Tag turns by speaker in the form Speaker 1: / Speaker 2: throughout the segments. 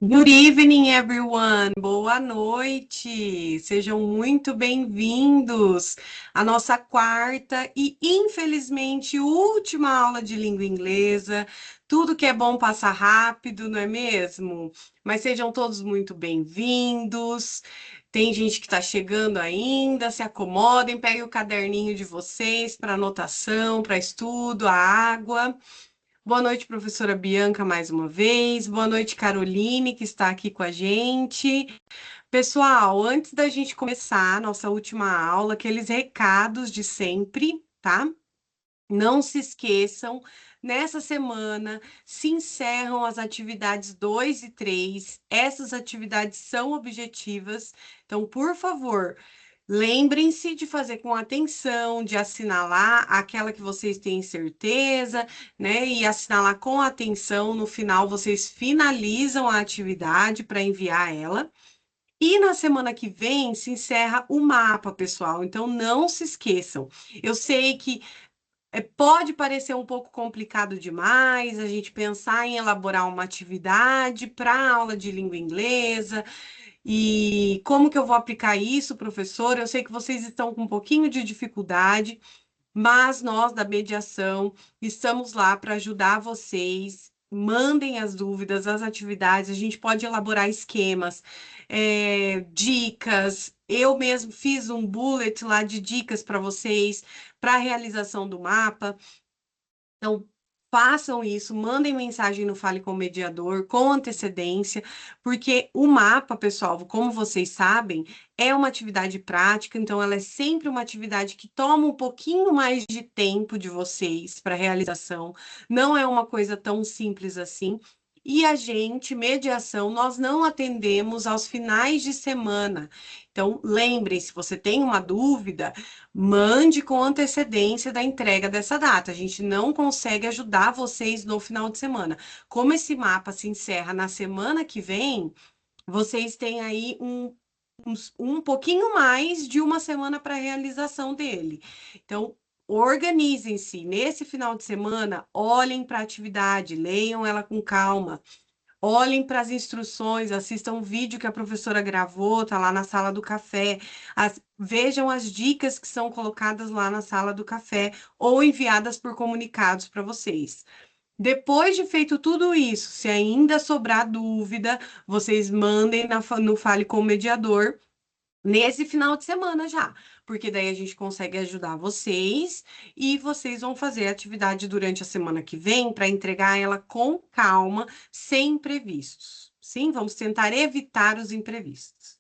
Speaker 1: Good evening, everyone. Boa noite. Sejam muito bem-vindos à nossa quarta e, infelizmente, última aula de língua inglesa. Tudo que é bom passa rápido, não é mesmo? Mas sejam todos muito bem-vindos. Tem gente que está chegando ainda, se acomodem, peguem o caderninho de vocês para anotação, para estudo, a água. Boa noite, professora Bianca, mais uma vez. Boa noite, Caroline, que está aqui com a gente. Pessoal, antes da gente começar a nossa última aula, aqueles recados de sempre, tá? Não se esqueçam, nessa semana se encerram as atividades 2 e 3. Essas atividades são objetivas, então, por favor, lembrem-se de fazer com atenção, de assinalar aquela que vocês têm certeza, né? E assinalar com atenção. No final, vocês finalizam a atividade para enviar ela. E na semana que vem se encerra o mapa, pessoal. Então, não se esqueçam. Eu sei que pode parecer um pouco complicado demais a gente pensar em elaborar uma atividade para aula de língua inglesa. E como que eu vou aplicar isso, professor? Eu sei que vocês estão com um pouquinho de dificuldade, mas nós da mediação estamos lá para ajudar vocês. Mandem as dúvidas, as atividades, a gente pode elaborar esquemas, dicas. Eu mesmo fiz um bullet lá de dicas para vocês para a realização do mapa. Então, façam isso, mandem mensagem no Fale com o Mediador com antecedência, porque o mapa, pessoal, como vocês sabem, é uma atividade prática, então ela é sempre uma atividade que toma um pouquinho mais de tempo de vocês para realização, não é uma coisa tão simples assim. E a gente, mediação, nós não atendemos aos finais de semana. Então, lembrem-se, se você tem uma dúvida, mande com antecedência da entrega dessa data. A gente não consegue ajudar vocês no final de semana. Como esse mapa se encerra na semana que vem, vocês têm aí um pouquinho mais de uma semana para a realização dele. Então, organizem-se. Nesse final de semana, olhem para a atividade, leiam ela com calma. Olhem para as instruções, assistam o vídeo que a professora gravou, tá lá na sala do café. Vejam as dicas que são colocadas lá na sala do café ou enviadas por comunicados para vocês. Depois de feito tudo isso, se ainda sobrar dúvida, vocês mandem no Fale com o Mediador nesse final de semana já, porque daí a gente consegue ajudar vocês e vocês vão fazer a atividade durante a semana que vem para entregar ela com calma, sem imprevistos. Sim, vamos tentar evitar os imprevistos.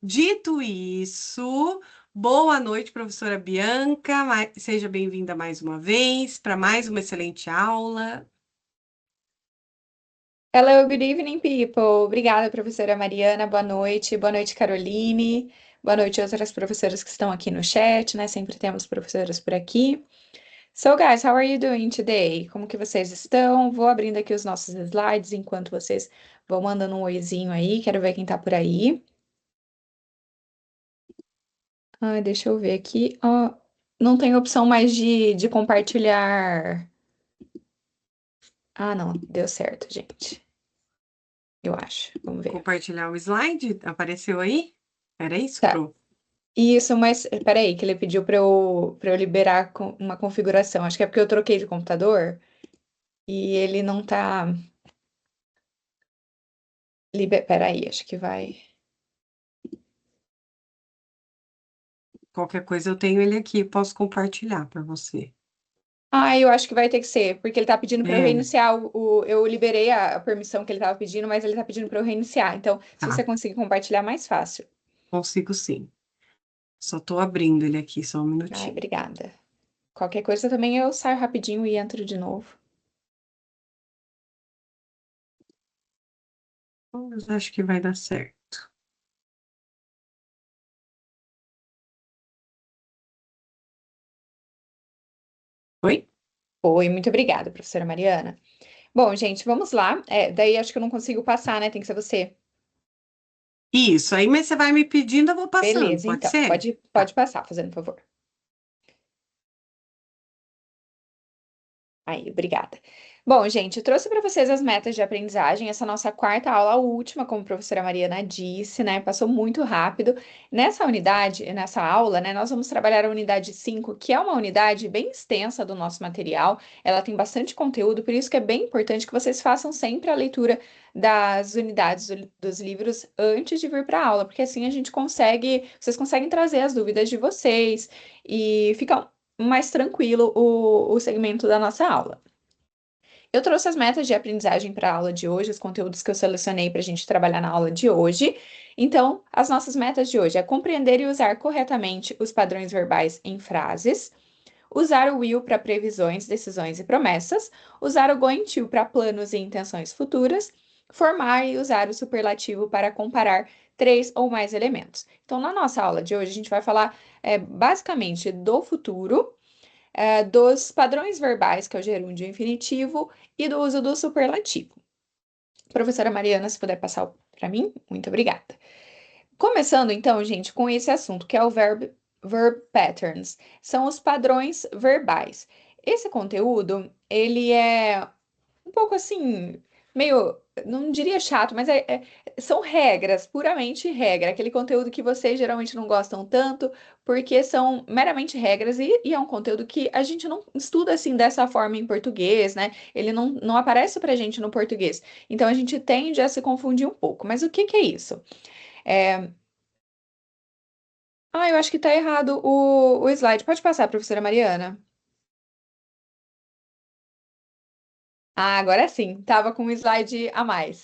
Speaker 1: Dito isso, boa noite, professora Bianca. Seja bem-vinda mais uma vez para mais uma excelente aula.
Speaker 2: Hello, good evening, people. Obrigada, professora Mariana. Boa noite. Boa noite, Caroline. Boa noite, outras professoras que estão aqui no chat, né? Sempre temos professoras por aqui. So, guys, how are you doing today? Como que vocês estão? Vou abrindo aqui os nossos slides enquanto vocês vão mandando um oizinho aí. Quero ver quem tá por aí. Deixa eu ver aqui. Não tem opção mais de compartilhar. Não, deu certo, gente. Eu acho. Vamos ver.
Speaker 1: Compartilhar o slide, apareceu aí? Era isso,
Speaker 2: Tá.
Speaker 1: Pro?
Speaker 2: Isso, mas peraí, que ele pediu para eu liberar uma configuração. Acho que é porque eu troquei de computador e ele não tá. Peraí, acho que vai.
Speaker 1: Qualquer coisa eu tenho ele aqui, posso compartilhar para você.
Speaker 2: Eu acho que vai ter que ser, porque ele tá pedindo para eu
Speaker 1: É,
Speaker 2: reiniciar eu liberei a permissão que ele tava pedindo, mas ele tá pedindo para eu reiniciar. Então, se você
Speaker 1: tá,
Speaker 2: conseguir compartilhar, mais fácil.
Speaker 1: consigo sim. Só estou abrindo ele aqui, só um minutinho.
Speaker 2: Obrigada. Qualquer coisa também eu saio rapidinho e entro de novo.
Speaker 1: Mas acho que vai dar certo. Oi?
Speaker 2: Oi, muito obrigada, professora Mariana. Bom, gente, vamos lá. Daí acho que eu não consigo passar, né? Tem que ser você.
Speaker 1: Isso, aí, mas você vai me pedindo, eu vou passando,
Speaker 2: Beleza,
Speaker 1: pode
Speaker 2: então.
Speaker 1: ser?
Speaker 2: Pode
Speaker 1: Tá.
Speaker 2: passar, fazendo favor. Aí, obrigada. Bom, gente, eu trouxe para vocês as metas de aprendizagem, essa nossa quarta aula, a última, como a professora Mariana disse, né? Passou muito rápido. Nessa unidade, nessa aula, né, nós vamos trabalhar a unidade 5, que é uma unidade bem extensa do nosso material. Ela tem bastante conteúdo, por isso que é bem importante que vocês façam sempre a leitura das unidades dos livros antes de vir para a aula, porque assim vocês conseguem trazer as dúvidas de vocês e fica mais tranquilo o segmento da nossa aula. Eu trouxe as metas de aprendizagem para a aula de hoje, os conteúdos que eu selecionei para a gente trabalhar na aula de hoje. Então, as nossas metas de hoje é compreender e usar corretamente os padrões verbais em frases, usar o will para previsões, decisões e promessas, usar o going to para planos e intenções futuras, formar e usar o superlativo para comparar três ou mais elementos. Então, na nossa aula de hoje, a gente vai falar basicamente do futuro, dos padrões verbais, que é o gerúndio e o infinitivo, e do uso do superlativo. Professora Mariana, se puder passar para mim, muito obrigada. Começando então, gente, com esse assunto, que é o verb patterns, são os padrões verbais. Esse conteúdo, ele é um pouco assim, meio, não diria chato, mas são regras, puramente regra, aquele conteúdo que vocês geralmente não gostam tanto, porque são meramente regras e é um conteúdo que a gente não estuda assim dessa forma em português, né? Ele não aparece pra gente no português. Então a gente tende a se confundir um pouco. Mas o que que é isso? É... Ah, eu acho que tá errado o slide. Pode passar, professora Mariana? Ah, agora sim, tava com um slide a mais.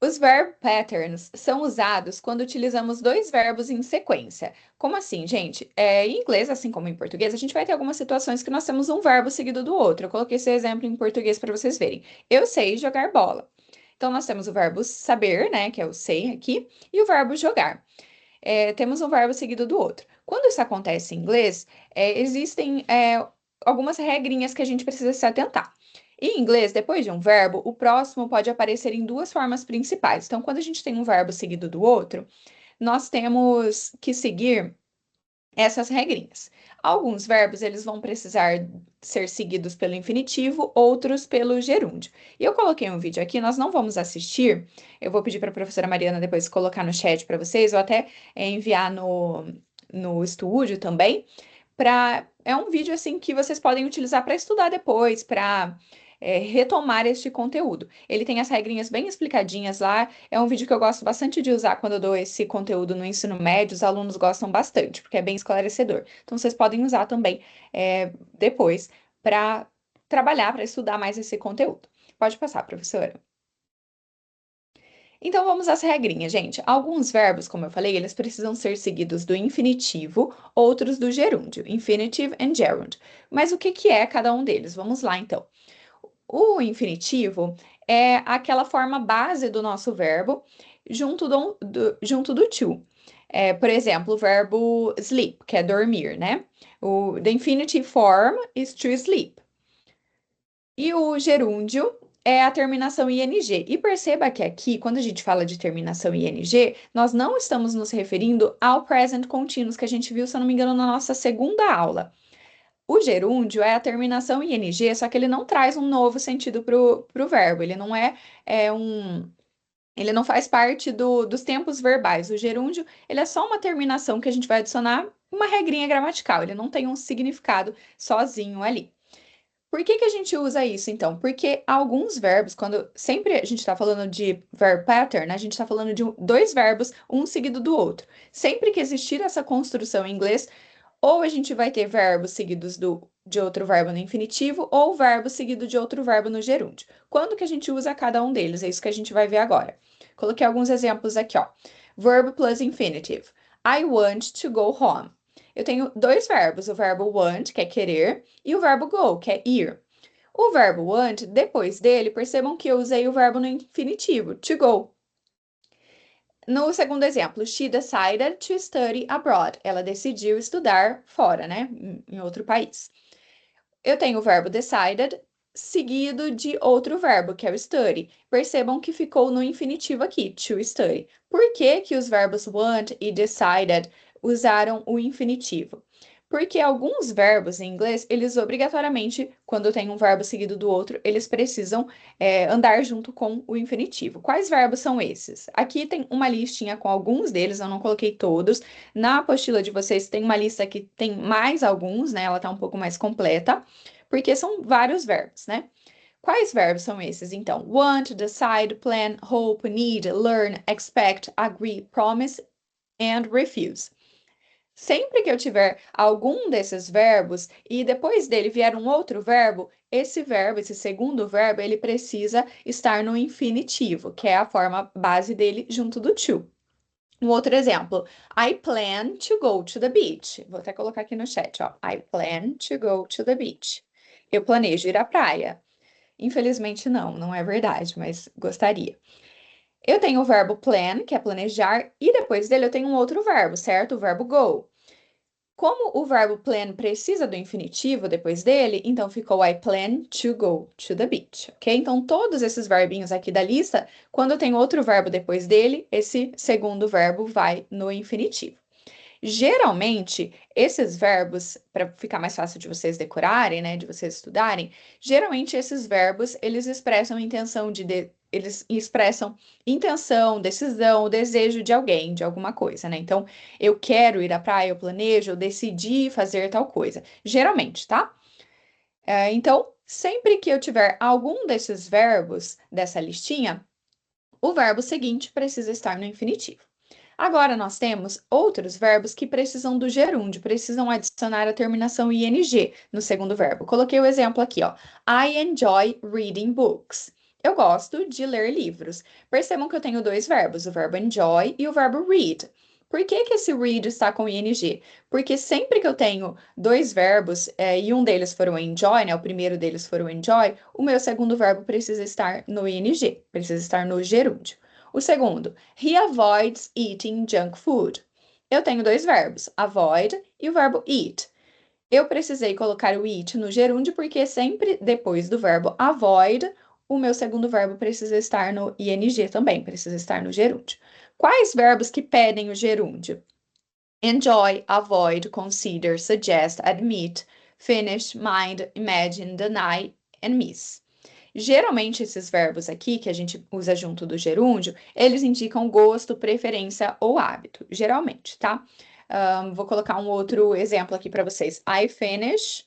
Speaker 2: Os verb patterns são usados quando utilizamos dois verbos em sequência. Como assim, gente? Em inglês, assim como em português, a gente vai ter algumas situações que nós temos um verbo seguido do outro. Eu coloquei esse exemplo em português para vocês verem. Eu sei jogar bola. Então, nós temos o verbo saber, né, que é o sei aqui, e o verbo jogar. Temos um verbo seguido do outro. Quando isso acontece em inglês, existem algumas regrinhas que a gente precisa se atentar. Em inglês, depois de um verbo, o próximo pode aparecer em duas formas principais. Então, quando a gente tem um verbo seguido do outro, nós temos que seguir essas regrinhas. Alguns verbos eles vão precisar ser seguidos pelo infinitivo, outros pelo gerúndio. E eu coloquei um vídeo aqui, nós não vamos assistir. Eu vou pedir para a professora Mariana depois colocar no chat para vocês, ou até enviar no estúdio também. É um vídeo assim que vocês podem utilizar para estudar depois, para retomar este conteúdo. Ele tem as regrinhas bem explicadinhas lá. É um vídeo que eu gosto bastante de usar quando eu dou esse conteúdo no ensino médio. Os alunos gostam bastante, porque é bem esclarecedor. Então, vocês podem usar também depois para trabalhar, para estudar mais esse conteúdo. Pode passar, professora. Então vamos às regrinhas, gente. Alguns verbos, como eu falei, eles precisam ser seguidos do infinitivo, outros do gerúndio, infinitive and gerund. Mas o que que é cada um deles? Vamos lá, então. O infinitivo é aquela forma base do nosso verbo junto do to. Por exemplo, o verbo sleep, que é dormir, né? The infinitive form is to sleep. E o gerúndio é a terminação ing. E perceba que aqui, quando a gente fala de terminação ing, nós não estamos nos referindo ao present continuous que a gente viu, se eu não me engano, na nossa segunda aula. O gerúndio é a terminação ing, só que ele não traz um novo sentido para o verbo. Ele não ele não faz parte dos tempos verbais. O gerúndio, ele é só uma terminação que a gente vai adicionar uma regrinha gramatical. Ele não tem um significado sozinho ali. Por que que a gente usa isso, então? Porque alguns verbos, quando sempre a gente está falando de verb pattern, a gente está falando de dois verbos, um seguido do outro. Sempre que existir essa construção em inglês, ou a gente vai ter verbos seguidos de outro verbo no infinitivo, ou verbo seguido de outro verbo no gerúndio. Quando que a gente usa cada um deles? É isso que a gente vai ver agora. Coloquei alguns exemplos aqui, ó. Verb plus infinitive. I want to go home. Eu tenho dois verbos, o verbo want, que é querer, e o verbo go, que é ir. O verbo want, depois dele, percebam que eu usei o verbo no infinitivo, to go. No segundo exemplo, she decided to study abroad. Ela decidiu estudar fora, né? Em outro país. Eu tenho o verbo decided seguido de outro verbo, que é o study. Percebam que ficou no infinitivo aqui, to study. Por que que os verbos want e decided usaram o infinitivo? Porque alguns verbos em inglês, eles obrigatoriamente, quando tem um verbo seguido do outro, eles precisam andar junto com o infinitivo. Quais verbos são esses? Aqui tem uma listinha com alguns deles, eu não coloquei todos. Na apostila de vocês tem uma lista que tem mais alguns, né? Ela tá um pouco mais completa, porque são vários verbos, né? Quais verbos são esses, então? Want, decide, plan, hope, need, learn, expect, agree, promise and refuse. Sempre que eu tiver algum desses verbos e depois dele vier um outro verbo, esse verbo, esse segundo verbo, ele precisa estar no infinitivo, que é a forma base dele junto do to. Um outro exemplo, I plan to go to the beach. Vou até colocar aqui no chat, ó. I plan to go to the beach. Eu planejo ir à praia. Infelizmente não é verdade, mas gostaria. Eu tenho o verbo plan, que é planejar, e depois dele eu tenho um outro verbo, certo? O verbo go. Como o verbo plan precisa do infinitivo depois dele, então ficou I plan to go to the beach, ok? Então, todos esses verbinhos aqui da lista, quando tem outro verbo depois dele, esse segundo verbo vai no infinitivo. Geralmente, esses verbos, para ficar mais fácil de vocês decorarem, né, de vocês estudarem, geralmente esses verbos, eles expressam eles expressam intenção, decisão, desejo de alguém, de alguma coisa, né? Então, eu quero ir à praia, eu planejo, eu decidi fazer tal coisa. Geralmente, tá? Então, sempre que eu tiver algum desses verbos dessa listinha, o verbo seguinte precisa estar no infinitivo. Agora nós temos outros verbos que precisam do gerúndio, precisam adicionar a terminação ing no segundo verbo. Coloquei o exemplo aqui, ó. I enjoy reading books. Eu gosto de ler livros. Percebam que eu tenho dois verbos, o verbo enjoy e o verbo read. Por que que esse read está com ing? Porque sempre que eu tenho dois verbos e um deles for o enjoy, né, o primeiro deles for o enjoy, o meu segundo verbo precisa estar no ing, precisa estar no gerúndio. O segundo, he avoids eating junk food. Eu tenho dois verbos, avoid e o verbo eat. Eu precisei colocar o eat no gerúndio porque sempre depois do verbo avoid, o meu segundo verbo precisa estar no ing também, precisa estar no gerúndio. Quais verbos que pedem o gerúndio? Enjoy, avoid, consider, suggest, admit, finish, mind, imagine, deny and miss. Geralmente, esses verbos aqui, que a gente usa junto do gerúndio, eles indicam gosto, preferência ou hábito, geralmente, tá? Vou colocar um outro exemplo aqui para vocês. I finish.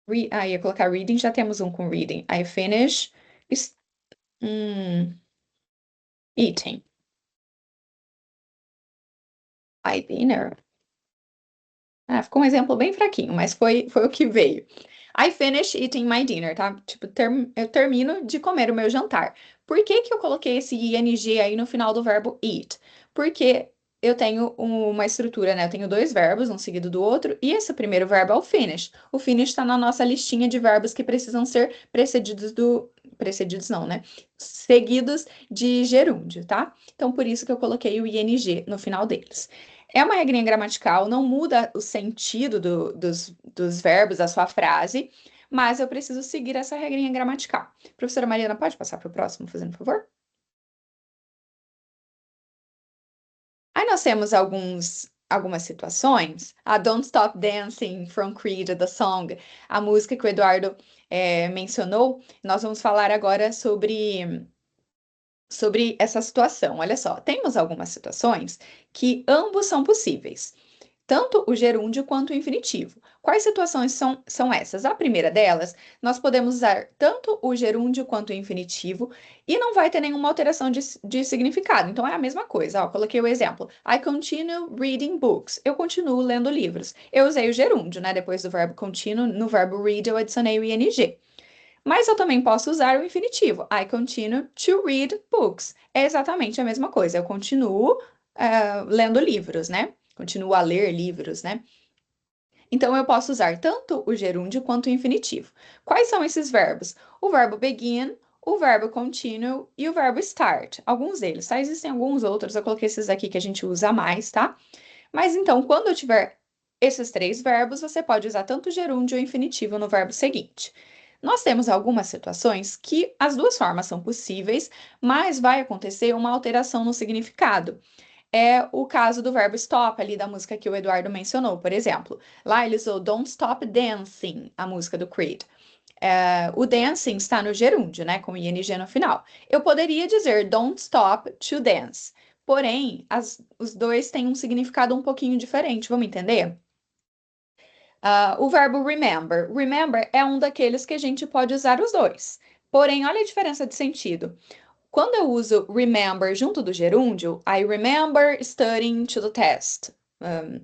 Speaker 2: Ia colocar reading, já temos um com reading. I finish eating. I dinner. Ficou um exemplo bem fraquinho, mas foi o que veio. I finish eating my dinner, tá? Tipo, eu termino de comer o meu jantar. Por que que eu coloquei esse ing aí no final do verbo eat? Porque eu tenho uma estrutura, né? Eu tenho dois verbos, um seguido do outro, e esse primeiro verbo é o finish. O finish está na nossa listinha de verbos que precisam ser precedidos não, né? Seguidos de gerúndio, tá? Então, por isso que eu coloquei o ing no final deles. É uma regrinha gramatical, não muda o sentido dos verbos da sua frase, mas eu preciso seguir essa regrinha gramatical. Professora Mariana, pode passar para o próximo, fazendo favor? Aí nós temos algumas situações. A Don't Stop Dancing from Creed, the song, a música que o Eduardo mencionou. Nós vamos falar agora sobre essa situação. Olha só, temos algumas situações que ambos são possíveis, tanto o gerúndio quanto o infinitivo. Quais situações são essas? A primeira delas, nós podemos usar tanto o gerúndio quanto o infinitivo e não vai ter nenhuma alteração de significado. Então, é a mesma coisa. Ó, coloquei o exemplo. I continue reading books. Eu continuo lendo livros. Eu usei o gerúndio, né? Depois do verbo continue, no verbo read eu adicionei o ing. Mas eu também posso usar o infinitivo. I continue to read books. É exatamente a mesma coisa. Eu continuo lendo livros, né? Continuo a ler livros, né? Então, eu posso usar tanto o gerúndio quanto o infinitivo. Quais são esses verbos? O verbo begin, o verbo continue e o verbo start. Alguns deles, tá? Existem alguns outros, eu coloquei esses aqui que a gente usa mais, tá? Mas então, quando eu tiver esses três verbos, você pode usar tanto o gerúndio ou o infinitivo no verbo seguinte. Nós temos algumas situações que as duas formas são possíveis, mas vai acontecer uma alteração no significado. é o caso do verbo stop, ali da música que o Eduardo mencionou, por exemplo. Lá ele usou Don't Stop Dancing, a música do Creed. O dancing está no gerúndio, né, com ing no final. Eu poderia dizer Don't Stop to Dance, porém, os dois têm um significado um pouquinho diferente, vamos entender? O verbo remember. Remember é um daqueles que a gente pode usar os dois. Porém, olha a diferença de sentido. Quando eu uso remember junto do gerúndio, I remember studying to the test.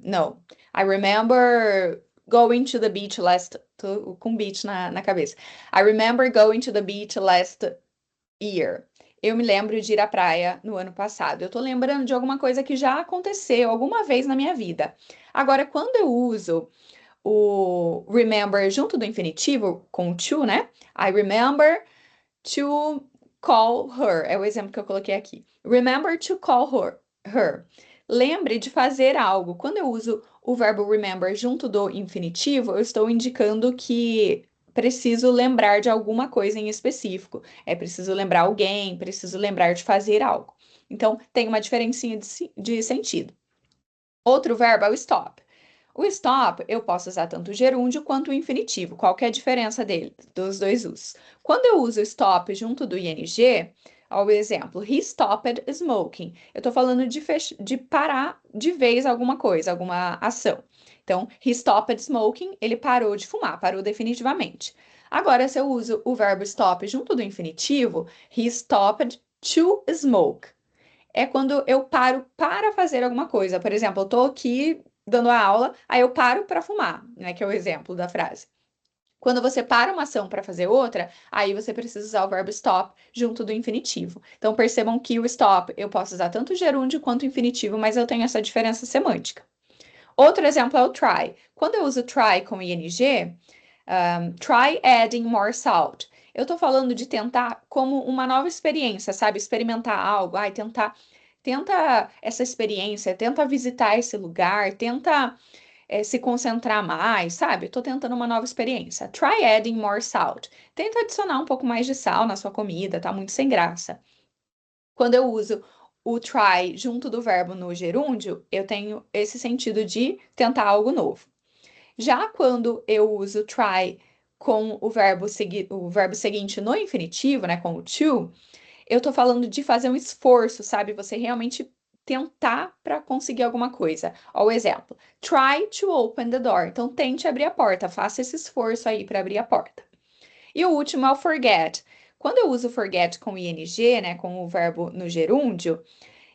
Speaker 2: No, I remember going to the beach last. Tô com beach na cabeça. I remember going to the beach last year. Eu me lembro de ir à praia no ano passado. Eu tô lembrando de alguma coisa que já aconteceu alguma vez na minha vida. Agora, quando eu uso o remember junto do infinitivo, com to, né? I remember to call her. É o exemplo que eu coloquei aqui. Remember to call her. Lembre de fazer algo. Quando eu uso o verbo remember junto do infinitivo, eu estou indicando que preciso lembrar de alguma coisa em específico. É preciso lembrar alguém, preciso lembrar de fazer algo. Então, tem uma diferencinha de sentido. Outro verbo é o stop. O stop, eu posso usar tanto o gerúndio quanto o infinitivo. Qual que é a diferença dele, dos dois usos? Quando eu uso stop junto do ing, ó, o exemplo, he stopped smoking. Eu estou falando de parar de vez alguma coisa, alguma ação. Então, he stopped smoking, ele parou de fumar, parou definitivamente. Agora, se eu uso o verbo stop junto do infinitivo, he stopped to smoke. É quando eu paro para fazer alguma coisa. Por exemplo, eu estou aqui dando a aula, aí eu paro para fumar, né? Que é o exemplo da frase. Quando você para uma ação para fazer outra, aí você precisa usar o verbo stop junto do infinitivo. Então percebam que o stop eu posso usar tanto o gerúndio quanto o infinitivo, mas eu tenho essa diferença semântica. Outro exemplo é o try. Quando eu uso try com ing, try adding more salt. Eu estou falando de tentar como uma nova experiência, sabe? Experimentar algo, tenta essa experiência, tenta visitar esse lugar, tenta se concentrar mais, sabe? Estou tentando uma nova experiência. Try adding more salt. Tenta adicionar um pouco mais de sal na sua comida, tá muito sem graça. Quando eu uso o try junto do verbo no gerúndio, eu tenho esse sentido de tentar algo novo. Já quando eu uso try com o verbo seguinte no infinitivo, né, com o to, eu tô falando de fazer um esforço, sabe? Você realmente tentar para conseguir alguma coisa. Ó, o exemplo: try to open the door. Então, tente abrir a porta, faça esse esforço aí para abrir a porta. E o último é o forget. Quando eu uso forget com ing, né, com o verbo no gerúndio,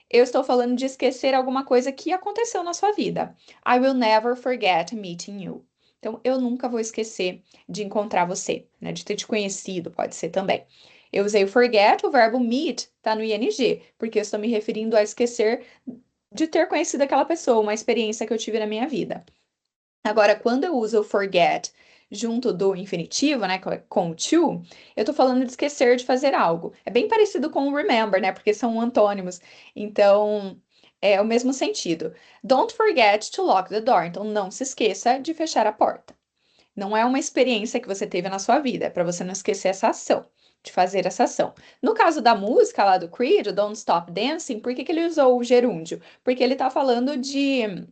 Speaker 2: eu estou falando de esquecer alguma coisa que aconteceu na sua vida. I will never forget meeting you. Então, eu nunca vou esquecer de encontrar você, né? De ter te conhecido, pode ser também. Eu usei o forget, o verbo meet tá no ing, porque eu estou me referindo a esquecer de ter conhecido aquela pessoa, uma experiência que eu tive na minha vida. Agora, quando eu uso o forget junto do infinitivo, né, com o to, eu tô falando de esquecer de fazer algo. É bem parecido com o remember, né, porque são antônimos. Então, é o mesmo sentido. Don't forget to lock the door. Então, não se esqueça de fechar a porta. Não é uma experiência que você teve na sua vida, é para você não esquecer essa ação, de fazer essa ação. No caso da música lá do Creed, o Don't Stop Dancing, por que que ele usou o gerúndio? Porque ele tá falando de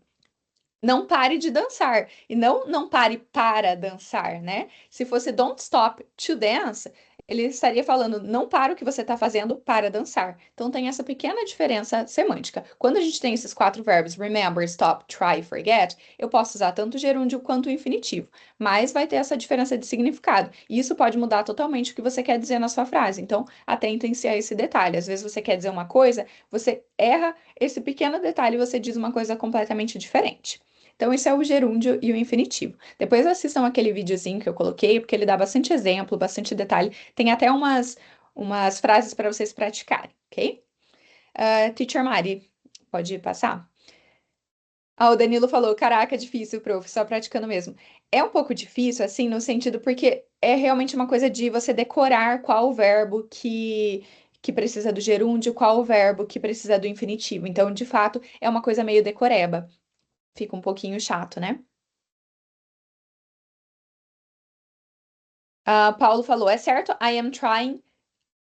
Speaker 2: não pare de dançar. E não pare para dançar, né? Se fosse don't stop to dance, ele estaria falando não para o que você está fazendo para dançar. Então tem essa pequena diferença semântica. Quando a gente tem esses quatro verbos, remember, stop, try, forget, eu posso usar tanto o gerúndio quanto o infinitivo. Mas vai ter essa diferença de significado. E isso pode mudar totalmente o que você quer dizer na sua frase. Então, atentem-se a esse detalhe. Às vezes você quer dizer uma coisa, você erra esse pequeno detalhe e você diz uma coisa completamente diferente. Então, esse é o gerúndio e o infinitivo. Depois assistam aquele videozinho que eu coloquei, porque ele dá bastante exemplo, bastante detalhe. Tem até umas frases para vocês praticarem, ok? Teacher Mari, pode passar? O Danilo falou, caraca, difícil, prof, só praticando mesmo. É um pouco difícil, assim, no sentido porque é realmente uma coisa de você decorar qual o verbo que precisa do gerúndio, qual o verbo que precisa do infinitivo. Então, de fato, é uma coisa meio decoreba. Fica um pouquinho chato, né? Paulo falou, é certo? I am trying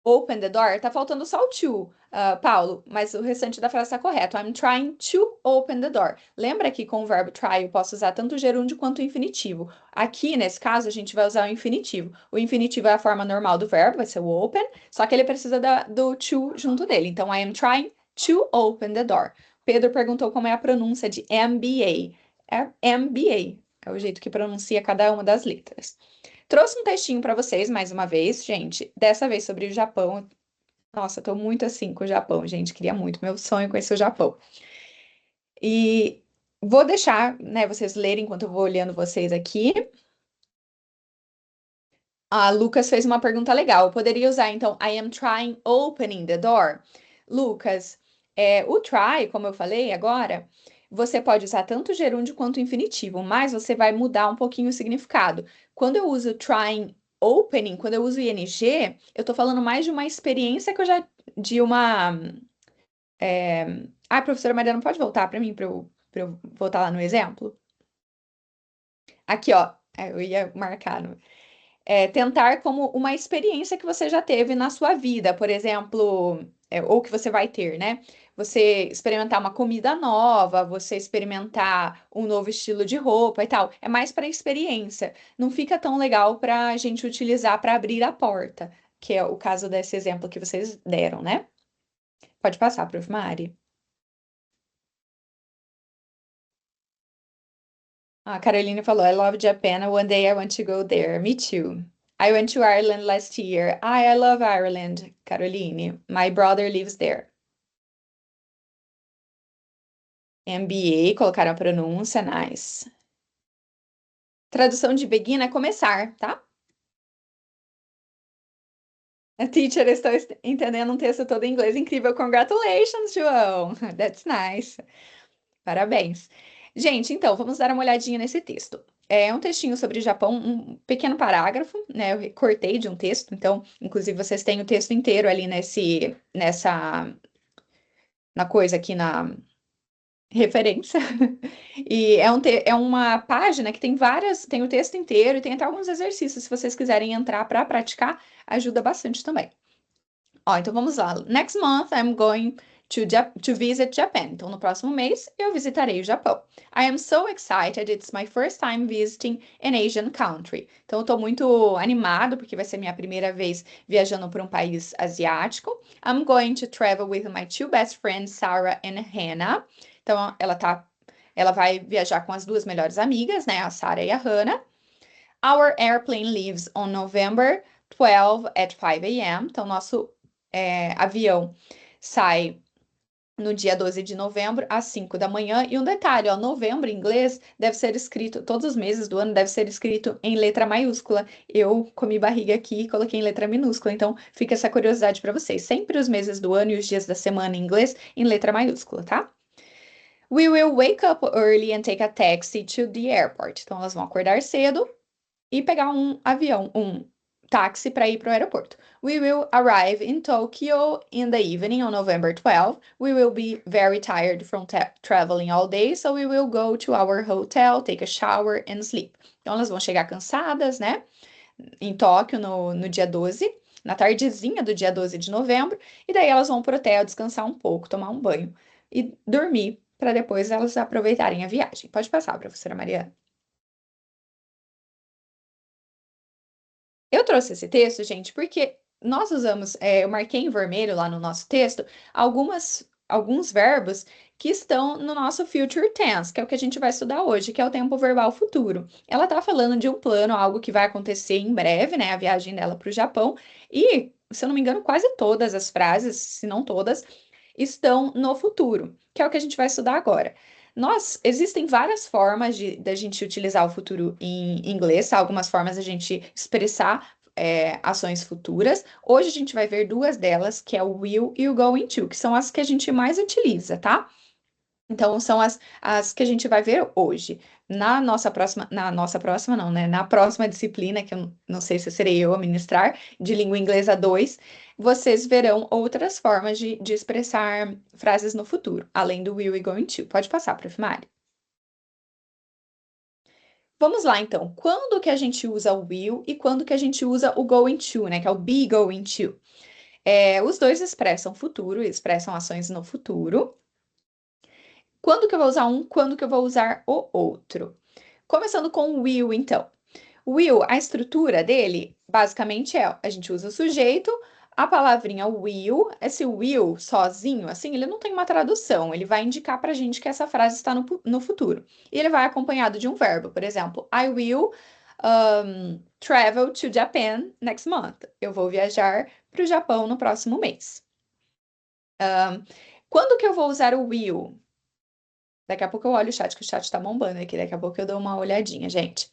Speaker 2: Open the door, tá faltando só o to, Paulo, mas o restante da frase tá correto. I'm trying to open the door. Lembra que com o verbo try eu posso usar tanto o gerúndio quanto o infinitivo. Aqui, nesse caso, a gente vai usar o infinitivo. O infinitivo é a forma normal do verbo, vai ser o open, só que ele precisa do to junto dele. Então, I am trying to open the door. Pedro perguntou como é a pronúncia de MBA. É MBA, é o jeito que pronuncia cada uma das letras. Trouxe um textinho para vocês mais uma vez, gente. Dessa vez sobre o Japão. Nossa, tô muito assim com o Japão, gente. Queria muito, meu sonho é conhecer o Japão. E vou deixar, né, vocês lerem enquanto eu vou olhando vocês aqui. A Lucas fez uma pergunta legal. Eu poderia usar, então, I am trying opening the door. Lucas, o try, como eu falei agora, você pode usar tanto o gerúndio quanto o infinitivo, mas você vai mudar um pouquinho o significado. Quando eu uso trying opening, quando eu uso ing, eu tô falando mais de uma experiência que eu já. De uma. É... Ah, professora Mariana, pode voltar para mim, para eu voltar lá no exemplo? Aqui, ó. Eu ia marcar no tentar como uma experiência que você já teve na sua vida, por exemplo, ou que você vai ter, né? Você experimentar uma comida nova, você experimentar um novo estilo de roupa e tal. É mais para experiência. Não fica tão legal para a gente utilizar para abrir a porta, que é o caso desse exemplo que vocês deram, né? Pode passar, Prof. Mari. A Caroline falou, I love Japan. One day I want to go there. Me too. I went to Ireland last year. I love Ireland, Caroline. My brother lives there. MBA, colocaram a pronúncia, nice. Tradução de begin é começar, tá? A teacher, estou entendendo um texto todo em inglês. Incrível. Congratulations, João. That's nice. Parabéns. Gente, então, vamos dar uma olhadinha nesse texto. É um textinho sobre o Japão, um pequeno parágrafo, né? Eu recortei de um texto, então, inclusive, vocês têm o texto inteiro ali na coisa aqui na referência. E é uma página que tem tem o texto inteiro e tem até alguns exercícios, se vocês quiserem entrar para praticar, ajuda bastante também. Ó, então vamos lá. Next month I'm going to visit Japan. Então, no próximo mês, eu visitarei o Japão. I am so excited. It's my first time visiting an Asian country. Então, eu tô muito animado, porque vai ser minha primeira vez viajando para um país asiático. I'm going to travel with my two best friends, Sarah and Hannah. Então, ela vai viajar com as duas melhores amigas, né? A Sarah e a Hannah. Our airplane leaves on November 12 at 5 a.m. Então, nosso avião sai no dia 12 de novembro, às 5 da manhã. E um detalhe, ó, novembro em inglês deve ser escrito, todos os meses do ano deve ser escrito em letra maiúscula. Eu comi barriga aqui e coloquei em letra minúscula, então fica essa curiosidade para vocês. Sempre os meses do ano e os dias da semana em inglês em letra maiúscula, tá? We will wake up early and take a taxi to the airport. Então elas vão acordar cedo e pegar um avião, um táxi para ir para o aeroporto. We will arrive in Tokyo in the evening on November 12. We will be very tired from traveling all day, so we will go to our hotel, take a shower and sleep. Então elas vão chegar cansadas, né? Em Tóquio no dia 12, na tardezinha do dia 12 de novembro, e daí elas vão pro hotel descansar um pouco, tomar um banho e dormir para depois elas aproveitarem a viagem. Pode passar, professora Mariana. Eu trouxe esse texto, gente, porque nós usamos, eu marquei em vermelho lá no nosso texto, alguns verbos que estão no nosso future tense, que é o que a gente vai estudar hoje, que é o tempo verbal futuro. Ela tá falando de um plano, algo que vai acontecer em breve, né? A viagem dela para o Japão. E, se eu não me engano, quase todas as frases, se não todas, estão no futuro, que é o que a gente vai estudar agora. Existem várias formas da gente utilizar o futuro em inglês, tá? Algumas formas da gente expressar ações futuras. Hoje a gente vai ver duas delas, que é o will e o going to, que são as que a gente mais utiliza, tá? Então, são as que a gente vai ver hoje. Na nossa próxima não, né? Na próxima disciplina, que eu não sei se serei eu a ministrar, de língua inglesa 2, vocês verão outras formas de expressar frases no futuro, além do will e going to. Pode passar, Prof. Mari. Vamos lá, então. Quando que a gente usa o will e quando que a gente usa o going to, né? Que é o be going to. Os dois expressam futuro, expressam ações no futuro. Quando que eu vou usar um, quando que eu vou usar o outro? Começando com o will, então. Will, a estrutura dele, basicamente a gente usa o sujeito, a palavrinha will, esse will sozinho, assim, ele não tem uma tradução, ele vai indicar pra gente que essa frase está no futuro. E ele vai acompanhado de um verbo, por exemplo, I will travel to Japan next month. Eu vou viajar para o Japão no próximo mês. Quando que eu vou usar o will? Daqui a pouco eu olho o chat, que o chat tá bombando aqui, daqui a pouco eu dou uma olhadinha, gente.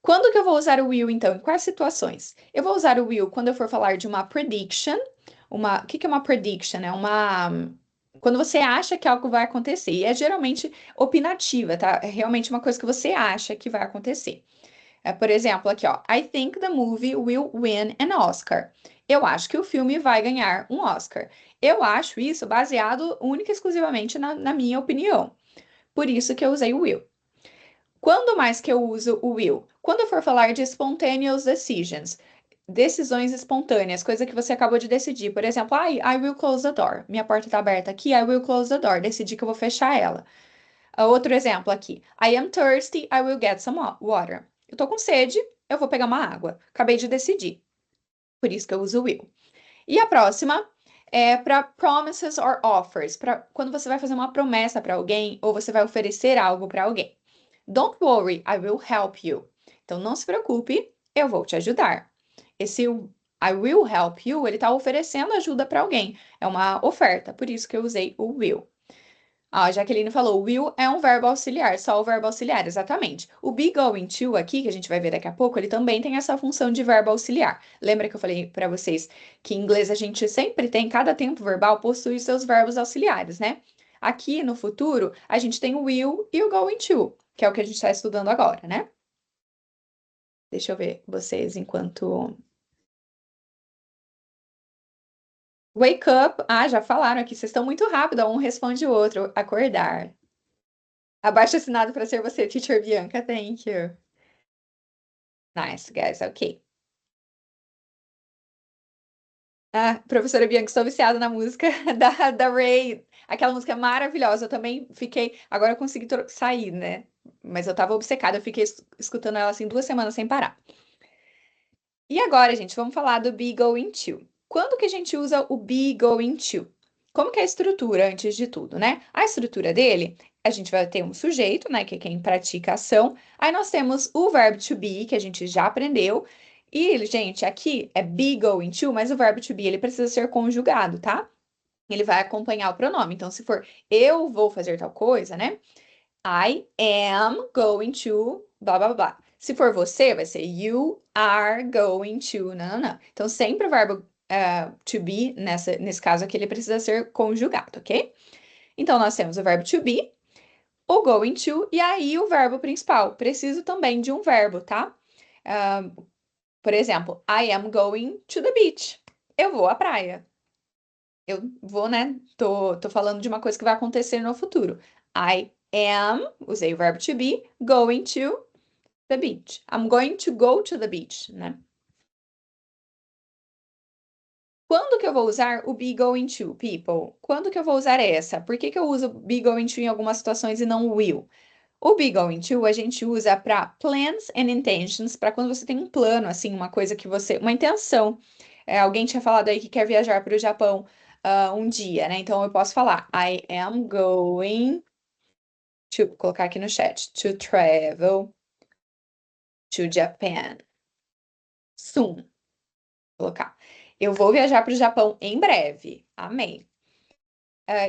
Speaker 2: Quando que eu vou usar o will, então? Em quais situações? Eu vou usar o will quando eu for falar de uma prediction. O que que é uma prediction? É quando você acha que algo vai acontecer. E é geralmente opinativa, tá? É realmente uma coisa que você acha que vai acontecer. Por exemplo, aqui, ó. I think the movie will win an Oscar. Eu acho que o filme vai ganhar um Oscar. Eu acho isso baseado única e exclusivamente na minha opinião. Por isso que eu usei o will. Quando mais que eu uso o will? Quando eu for falar de spontaneous decisions, decisões espontâneas, coisa que você acabou de decidir. Por exemplo, I will close the door. Minha porta está aberta aqui, I will close the door. Decidi que eu vou fechar ela. Outro exemplo aqui. I am thirsty, I will get some water. Eu tô com sede, eu vou pegar uma água. Acabei de decidir. Por isso que eu uso will. E a próxima é para promises or offers, para quando você vai fazer uma promessa para alguém ou você vai oferecer algo para alguém. Don't worry, I will help you. Então não se preocupe, eu vou te ajudar. Esse I will help you, ele está oferecendo ajuda para alguém. É uma oferta, por isso que eu usei o will. A Jaqueline falou, will é um verbo auxiliar, só o verbo auxiliar, exatamente. O be going to aqui, que a gente vai ver daqui a pouco, ele também tem essa função de verbo auxiliar. Lembra que eu falei para vocês que em inglês a gente sempre tem, cada tempo verbal possui seus verbos auxiliares, né? Aqui no futuro, a gente tem o will e o going to, que é o que a gente está estudando agora, né? Deixa eu ver vocês enquanto... Wake up. Ah, já falaram aqui, vocês estão muito rápido, um responde o outro. Acordar. Abaixo assinado para ser você, Teacher Bianca. Thank you. Nice, guys. Ok. Ah, professora Bianca, estou viciada na música da Ray. Aquela música maravilhosa. Eu também fiquei. Agora eu consegui sair, né? Mas eu tava obcecada. Eu fiquei escutando ela assim 2 semanas sem parar. E agora, gente, vamos falar do be going to. Quando que a gente usa o be going to? Como que é a estrutura, antes de tudo, né? A estrutura dele, a gente vai ter um sujeito, né, que é quem pratica a ação. Aí nós temos o verbo to be, que a gente já aprendeu. E, gente, aqui é be going to, mas o verbo to be, ele precisa ser conjugado, tá? Ele vai acompanhar o pronome. Então, se for eu vou fazer tal coisa, né? I am going to blá blá blá. Se for você, vai ser you are going to. Não, não, não. Então, sempre o verbo to be, nesse caso aqui, ele precisa ser conjugado, ok? Então, nós temos o verbo to be, o going to, e aí o verbo principal. Preciso também de um verbo, tá? Por exemplo, I am going to the beach. Eu vou à praia. Eu vou, né? Tô falando de uma coisa que vai acontecer no futuro. I am, usei o verbo to be, going to the beach. I'm going to go to the beach, né? Quando que eu vou usar o be going to, people? Quando que eu vou usar essa? Por que que eu uso be going to em algumas situações e não will? O be going to a gente usa para plans and intentions, para quando você tem um plano, assim, uma coisa que você, uma intenção. Alguém tinha falado aí que quer viajar para o Japão um dia, né? Então eu posso falar I am going to, colocar aqui no chat, to travel to Japan soon. Colocar. Eu vou viajar para o Japão em breve. Amém.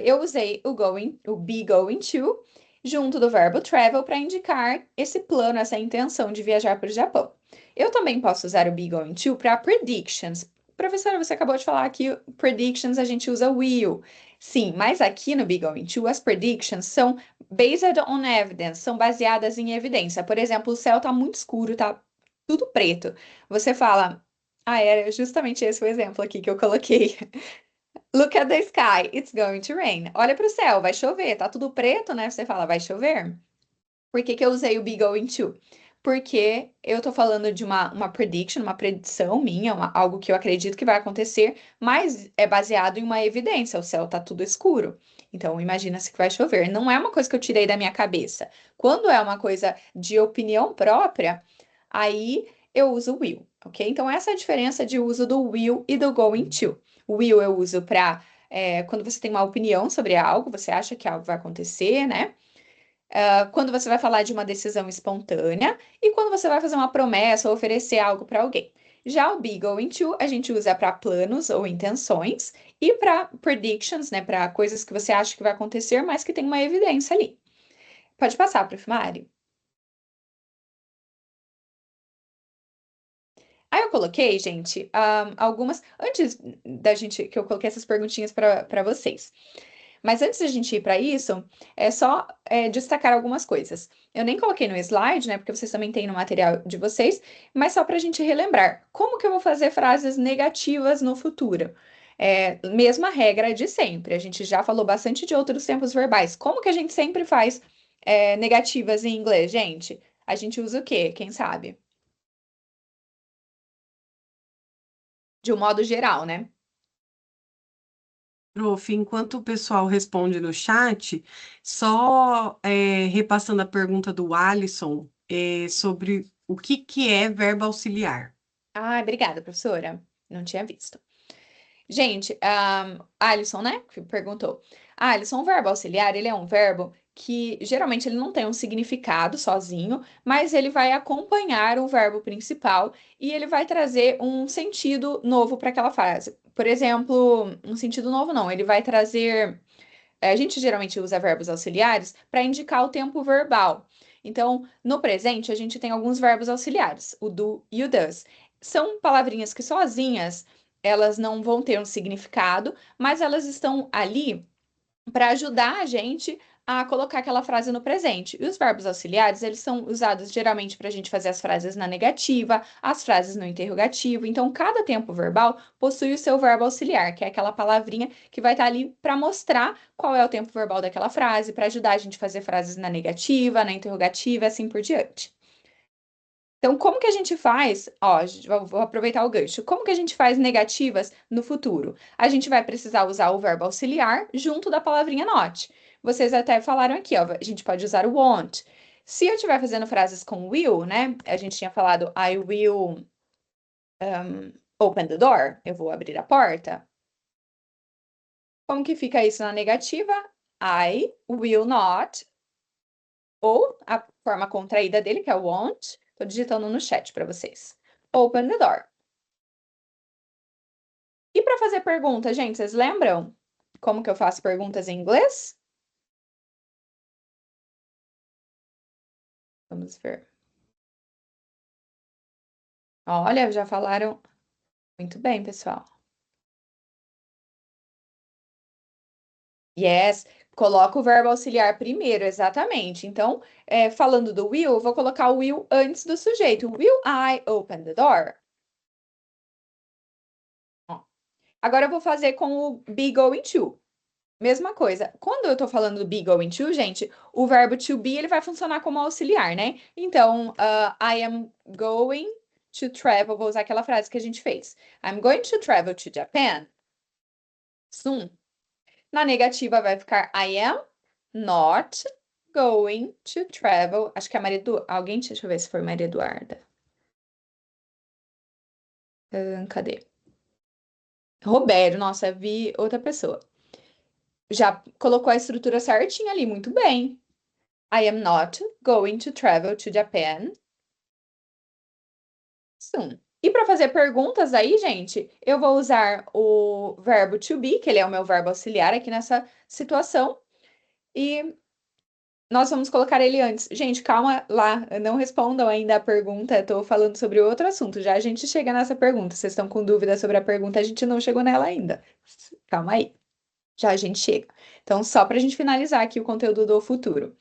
Speaker 2: Eu usei o be going to, junto do verbo travel, para indicar esse plano, essa intenção de viajar para o Japão. Eu também posso usar o be going to para predictions. Professora, você acabou de falar que predictions a gente usa will. Sim, mas aqui no be going to, as predictions são based on evidence, são baseadas em evidência. Por exemplo, o céu está muito escuro, tá tudo preto. Você fala, era justamente esse o exemplo aqui que eu coloquei. Look at the sky, it's going to rain. Olha para o céu, vai chover. Tá tudo preto, né? Você fala, vai chover. Por que que eu usei o be going to? porque eu tô falando de uma prediction, uma predição minha, algo que eu acredito que vai acontecer, mas é baseado em uma evidência, o céu tá tudo escuro. Então, imagina-se que vai chover. Não é uma coisa que eu tirei da minha cabeça. Quando é uma coisa de opinião própria, aí eu uso will, ok? Então, essa é a diferença de uso do will e do going to. O will eu uso para quando você tem uma opinião sobre algo, você acha que algo vai acontecer, né? Quando você vai falar de uma decisão espontânea e quando você vai fazer uma promessa ou oferecer algo para alguém. Já o be going to, a gente usa para planos ou intenções e para predictions, né, para coisas que você acha que vai acontecer, mas que tem uma evidência ali. Pode passar, Prof. Mari. Aí eu coloquei, gente, algumas. Antes da gente que eu coloquei essas perguntinhas para vocês. Mas antes da gente ir para isso, é só destacar algumas coisas. Eu nem coloquei no slide, né? Porque vocês também têm no material de vocês, mas só para a gente relembrar. Como que eu vou fazer frases negativas no futuro? Mesma regra de sempre. A gente já falou bastante de outros tempos verbais. Como que a gente sempre faz negativas em inglês, gente? A gente usa o quê? Quem sabe? De um modo geral, né?
Speaker 1: Prof, enquanto o pessoal responde no chat, só repassando a pergunta do Alisson sobre o que é verbo auxiliar.
Speaker 2: Ah, obrigada, professora. Não tinha visto. Gente, Alisson, né, que perguntou. Alisson, o verbo auxiliar, ele é um verbo que geralmente ele não tem um significado sozinho, mas ele vai acompanhar o verbo principal e ele vai trazer um sentido novo para aquela frase. Por exemplo, um sentido novo não, ele vai trazer. A gente geralmente usa verbos auxiliares para indicar o tempo verbal. Então, no presente, a gente tem alguns verbos auxiliares, o do e o does. São palavrinhas que sozinhas elas não vão ter um significado, mas elas estão ali para ajudar a gente a colocar aquela frase no presente. E os verbos auxiliares, eles são usados geralmente para a gente fazer as frases na negativa, as frases no interrogativo. Então, cada tempo verbal possui o seu verbo auxiliar, que é aquela palavrinha que vai estar ali para mostrar qual é o tempo verbal daquela frase, para ajudar a gente a fazer frases na negativa, na interrogativa, assim por diante. Então, como que a gente faz? Ó, vou aproveitar o gancho. Como que a gente faz negativas no futuro? A gente vai precisar usar o verbo auxiliar junto da palavrinha not. Vocês até falaram aqui, ó, a gente pode usar o won't. Se eu estiver fazendo frases com will, né? A gente tinha falado I will open the door. Eu vou abrir a porta. Como que fica isso na negativa? I will not. Ou a forma contraída dele, que é o won't. Tô digitando no chat para vocês. Open the door. E para fazer pergunta, gente, vocês lembram como que eu faço perguntas em inglês? Vamos ver. Olha, já falaram muito bem, pessoal. Yes, coloca o verbo auxiliar primeiro, exatamente. Então, falando do will, eu vou colocar o will antes do sujeito. Will I open the door? Ó. Agora eu vou fazer com o be going to. Mesma coisa. Quando eu tô falando do be going to, gente, o verbo to be ele vai funcionar como auxiliar, né? Então, I am going to travel. Vou usar aquela frase que a gente fez. I'm going to travel to Japan soon. Na negativa vai ficar I am not going to travel. Acho que é a Maria Eduarda. Alguém, deixa eu ver se foi Maria Eduarda. Cadê? Roberto, nossa, vi outra pessoa. Já colocou a estrutura certinha ali, muito bem. I am not going to travel to Japan soon. E para fazer perguntas aí, gente, eu vou usar o verbo to be, que ele é o meu verbo auxiliar aqui nessa situação, e nós vamos colocar ele antes. Gente, calma lá, não respondam ainda a pergunta, estou falando sobre outro assunto, já a gente chega nessa pergunta. Vocês estão com dúvida sobre a pergunta, a gente não chegou nela ainda. Calma aí, já a gente chega. Então, só para a gente finalizar aqui o conteúdo do futuro.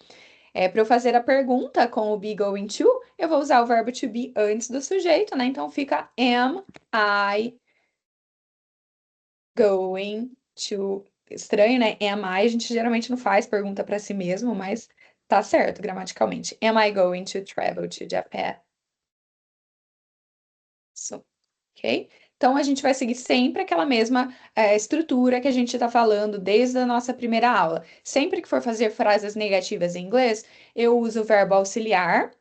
Speaker 2: Para eu fazer a pergunta com o be going to, eu vou usar o verbo to be antes do sujeito, né? Então fica am I going to. Estranho, né? Am I, a gente geralmente não faz pergunta para si mesmo, mas Tá certo gramaticalmente. Am I going to travel to Japan? So, ok? Então, a gente vai seguir sempre aquela mesma estrutura que a gente está falando desde a nossa primeira aula. Sempre que for fazer frases negativas em inglês, eu uso o verbo auxiliar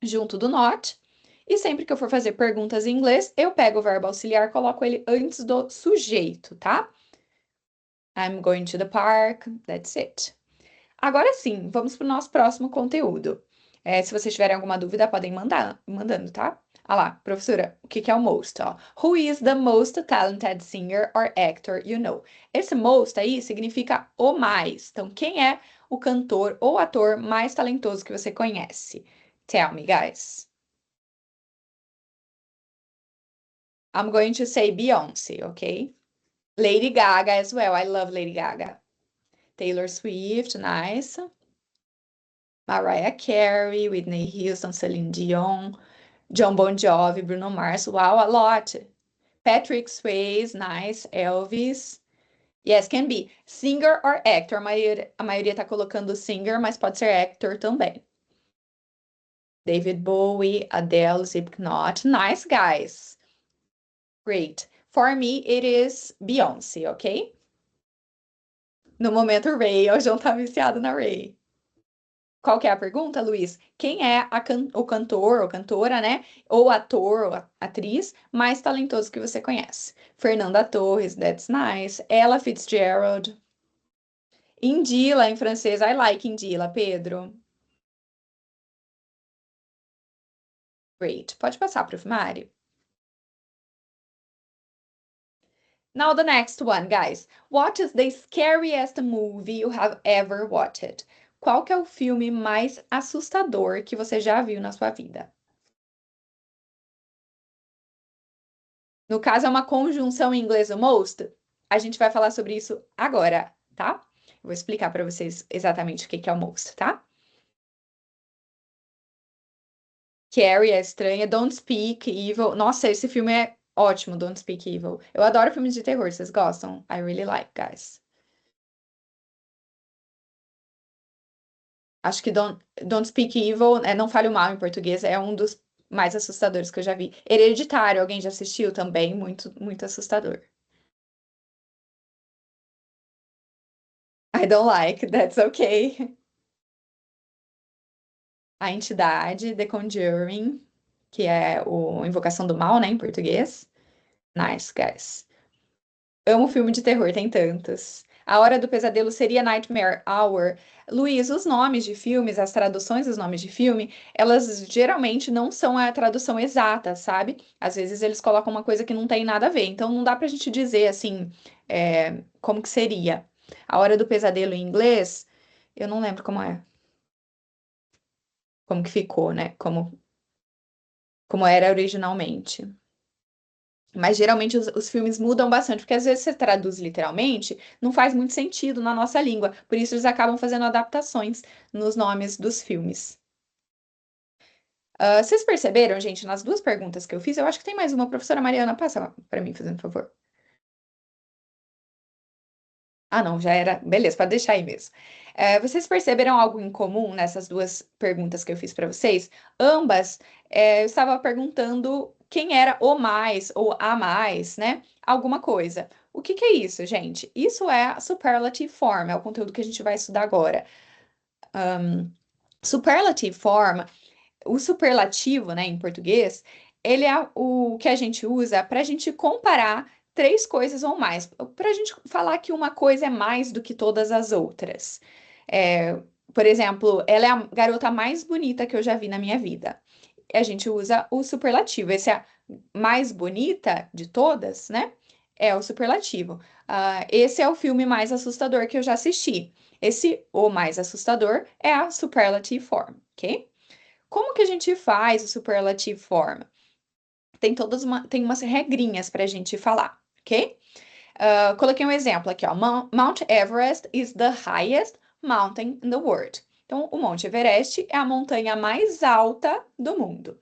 Speaker 2: junto do not. E sempre que eu for fazer perguntas em inglês, eu pego o verbo auxiliar, coloco ele antes do sujeito, tá? I'm going to the park, that's it. Agora sim, vamos para o nosso próximo conteúdo. Se vocês tiverem alguma dúvida, podem mandando, tá? Ah lá, professora, o que que é o most? Ó? Who is the most talented singer or actor you know? Esse most aí significa o mais. Então, quem é o cantor ou ator mais talentoso que você conhece? Tell me, guys. I'm going to say Beyoncé, okay? Lady Gaga as well. I love Lady Gaga. Taylor Swift, nice. Mariah Carey, Whitney Houston, Celine Dion, John Bon Jovi, Bruno Mars. Wow, a lot. Patrick Swayze, nice. Elvis. Yes, can be. Singer or actor. A maioria tá colocando singer, mas pode ser actor também. David Bowie, Adele, Slipknot. Nice, guys. Great. For me, it is Beyoncé, ok? No momento, Ray. O João tá viciado na Ray. Qual que é a pergunta, Luiz? Quem é o cantor ou cantora, né? Ou ator ou atriz mais talentoso que você conhece? Fernanda Torres, that's nice. Ella Fitzgerald. Indila, em francês. I like Indila, Pedro. Great. Pode passar para o Mário. Now the next one, guys. What is the scariest movie you have ever watched? Qual que é o filme mais assustador que você já viu na sua vida? No caso, é uma conjunção em inglês, o most. A gente vai falar sobre isso agora, tá? Eu vou explicar para vocês exatamente o que que é o most, tá? Carrie é estranha, Don't Speak Evil. Nossa, esse filme é ótimo, Don't Speak Evil. Eu adoro filmes de terror, vocês gostam? I really like, guys. Acho que Don't Speak Evil, Não Fale o Mal em português, é um dos mais assustadores que eu já vi. Hereditário, alguém já assistiu também? Muito, muito assustador. I don't like, that's okay. A Entidade, The Conjuring, que é o Invocação do Mal, né, em português. Nice, guys. Amo filme de terror, tem tantos. A Hora do Pesadelo seria Nightmare Hour. Luiz, os nomes de filmes, as traduções dos nomes de filme, elas geralmente não são a tradução exata, sabe? Às vezes eles colocam uma coisa que não tem nada a ver. Então não dá pra gente dizer assim, como que seria. A Hora do Pesadelo em inglês, eu não lembro como é. Como que ficou, né? Como era originalmente. Mas geralmente os filmes mudam bastante, porque às vezes você traduz literalmente, não faz muito sentido na nossa língua. Por isso eles acabam fazendo adaptações nos nomes dos filmes. Vocês perceberam, gente, nas duas perguntas que eu fiz, eu acho que tem mais uma. Professora Mariana, passa para mim, fazendo favor. Ah, não, já era. Beleza, pode deixar aí mesmo. Vocês perceberam algo em comum nessas duas perguntas que eu fiz para vocês? Ambas, eu estava perguntando quem era o mais ou a mais, né? Alguma coisa. O que que é isso, gente? Isso é a superlative form, é o conteúdo que a gente vai estudar agora. Superlative form, o superlativo, né, em português, ele é o que a gente usa para a gente comparar três coisas ou mais, para a gente falar que uma coisa é mais do que todas as outras. É, por exemplo, ela é a garota mais bonita que eu já vi na minha vida. A gente usa o superlativo. Esse é a mais bonita de todas, né? É o superlativo. Esse é o filme mais assustador que eu já assisti. Esse, o mais assustador, é a superlative form, ok? Como que a gente faz o superlative form? Tem umas regrinhas para a gente falar, ok? Coloquei um exemplo aqui, ó. Mount Everest is the highest mountain in the world. Então, o Monte Everest é a montanha mais alta do mundo.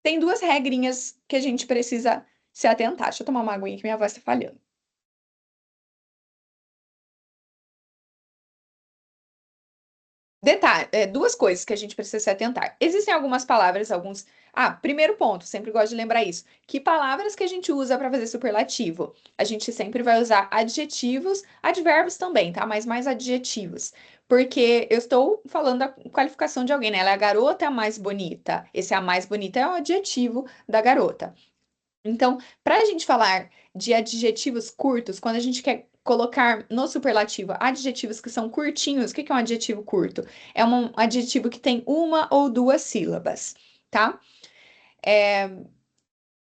Speaker 2: Tem duas regrinhas que a gente precisa se atentar. Deixa eu tomar uma aguinha que minha voz está falhando. Detalhe, duas coisas que a gente precisa se atentar. Existem algumas palavras, alguns. Ah, primeiro ponto, sempre gosto de lembrar isso. Que palavras que a gente usa para fazer superlativo? A gente sempre vai usar adjetivos, advérbios também, tá? Mas mais adjetivos. Porque eu estou falando da qualificação de alguém, né? Ela é a garota mais bonita. Esse a mais bonita é o adjetivo da garota. Então, para a gente falar de adjetivos curtos, quando a gente quer colocar no superlativo adjetivos que são curtinhos, o que que é um adjetivo curto? É um adjetivo que tem uma ou duas sílabas, tá? É,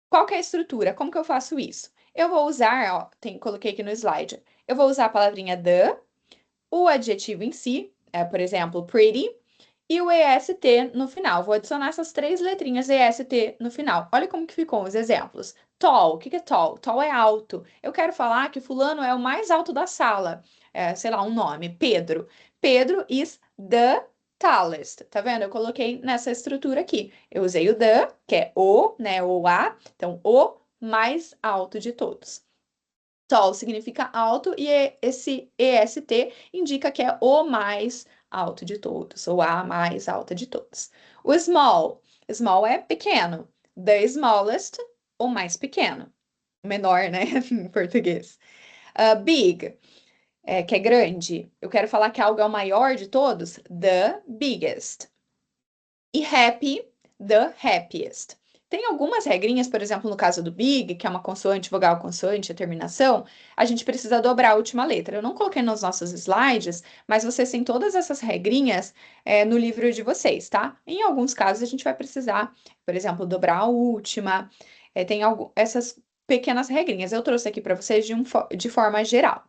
Speaker 2: qual que é a estrutura? Como que eu faço isso? Eu vou usar, ó, coloquei aqui no slide, eu vou usar a palavrinha the, o adjetivo em si, por exemplo, pretty, e o EST no final. Vou adicionar essas três letrinhas EST no final. Olha como que ficou os exemplos. Tall, o que que é tall? Tall é alto. Eu quero falar que fulano é o mais alto da sala. Sei lá, um nome, Pedro. Pedro is the tallest. Tá vendo? Eu coloquei nessa estrutura aqui. Eu usei o the, que é o, né, ou a. Então, o mais alto de todos. Tall significa alto e esse EST indica que é o mais alto de todos, ou a mais alta de todos. O small, small é pequeno. The smallest, o mais pequeno. Menor, né, em português. Big, que é grande. Eu quero falar que algo é o maior de todos. The biggest. E happy, the happiest. Tem algumas regrinhas, por exemplo, no caso do big, que é uma consoante, vogal, consoante, a terminação, a gente precisa dobrar a última letra. Eu não coloquei nos nossos slides, mas vocês têm todas essas regrinhas no livro de vocês, tá? Em alguns casos, a gente vai precisar, por exemplo, dobrar a última. Tem essas pequenas regrinhas. Eu trouxe aqui para vocês de forma geral.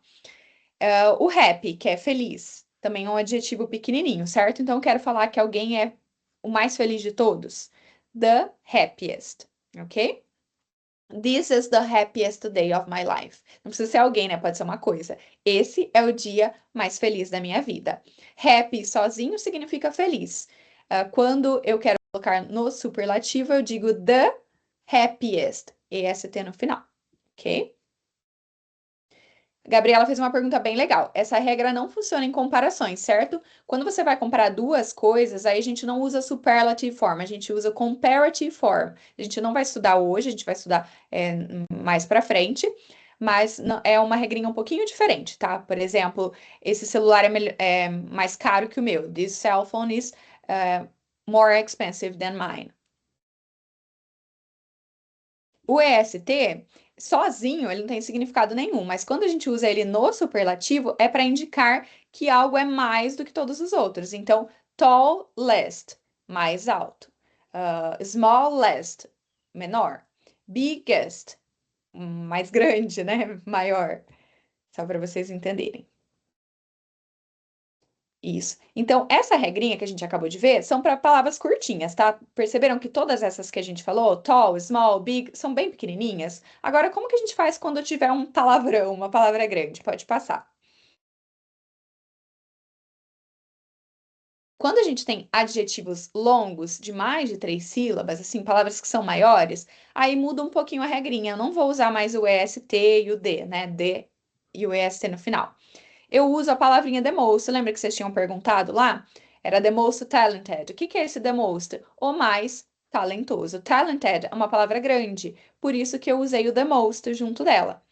Speaker 2: O happy, que é feliz, também é um adjetivo pequenininho, certo? Então, eu quero falar que alguém é o mais feliz de todos. The happiest, ok? This is the happiest day of my life. Não precisa ser alguém, né? Pode ser uma coisa. Esse é o dia mais feliz da minha vida. Happy sozinho significa feliz. Quando eu quero colocar no superlativo, eu digo the happiest. EST no final, ok? Gabriela fez uma pergunta bem legal. Essa regra não funciona em comparações, certo? Quando você vai comparar duas coisas, aí a gente não usa superlative form, a gente usa comparative form. A gente não vai estudar hoje, a gente vai estudar mais pra frente, mas é uma regrinha um pouquinho diferente, tá? Por exemplo, esse celular é mais caro que o meu. This cell phone is more expensive than mine. O EST, sozinho, ele não tem significado nenhum, mas quando a gente usa ele no superlativo, é para indicar que algo é mais do que todos os outros. Então, tallest, mais alto. Smallest, menor. Biggest, mais grande, né? Maior. Só para vocês entenderem. Isso. Então, essa regrinha que a gente acabou de ver são para palavras curtinhas, tá? Perceberam que todas essas que a gente falou, tall, small, big, são bem pequenininhas? Agora, como que a gente faz quando tiver um palavrão, uma palavra grande? Pode passar. Quando a gente tem adjetivos longos, de mais de três sílabas, assim, palavras que são maiores, aí muda um pouquinho a regrinha. Eu não vou usar mais o EST e o D, né? D e o EST no final. Eu uso a palavrinha the most. Lembra que vocês tinham perguntado lá? Era the most talented. O que que é esse the most? O mais talentoso. Talented é uma palavra grande, por isso que eu usei o the most junto dela.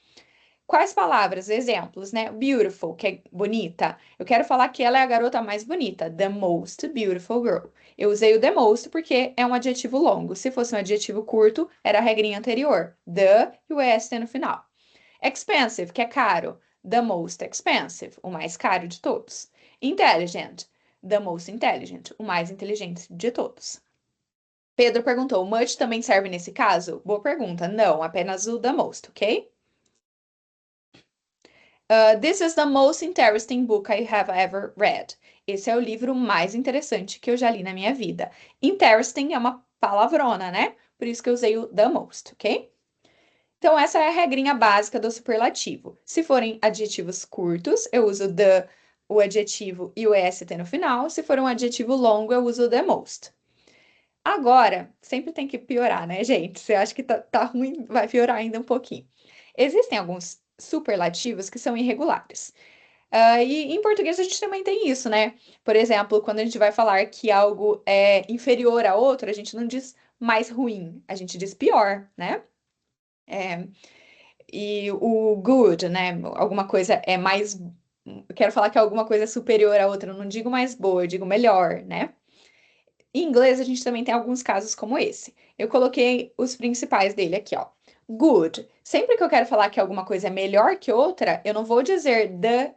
Speaker 2: Quais palavras? Exemplos, né? Beautiful, que é bonita. Eu quero falar que ela é a garota mais bonita. The most beautiful girl. Eu usei o the most porque é um adjetivo longo. Se fosse um adjetivo curto, era a regrinha anterior. The e o est no final. Expensive, que é caro. The most expensive, o mais caro de todos. Intelligent, the most intelligent, o mais inteligente de todos. Pedro perguntou: much também serve nesse caso? Boa pergunta. Não, apenas o the most, ok? This is the most interesting book I have ever read. Esse é o livro mais interessante que eu já li na minha vida. Interesting é uma palavrona, né? Por isso que eu usei o the most, ok? Então, essa é a regrinha básica do superlativo. Se forem adjetivos curtos, eu uso the, o adjetivo e o est no final. Se for um adjetivo longo, eu uso the most. Agora, sempre tem que piorar, né, gente? Você acha que tá ruim, vai piorar ainda um pouquinho. Existem alguns superlativos que são irregulares. E em português a gente também tem isso, né? Por exemplo, quando a gente vai falar que algo é inferior a outro, a gente não diz mais ruim, a gente diz pior, né? É, e o good, né? Alguma coisa é mais. Eu quero falar que alguma coisa é superior à outra, eu não digo mais boa, eu digo melhor, né? Em inglês, a gente também tem alguns casos como esse. Eu coloquei os principais dele aqui, ó. Good. Sempre que eu quero falar que alguma coisa é melhor que outra, eu não vou dizer the.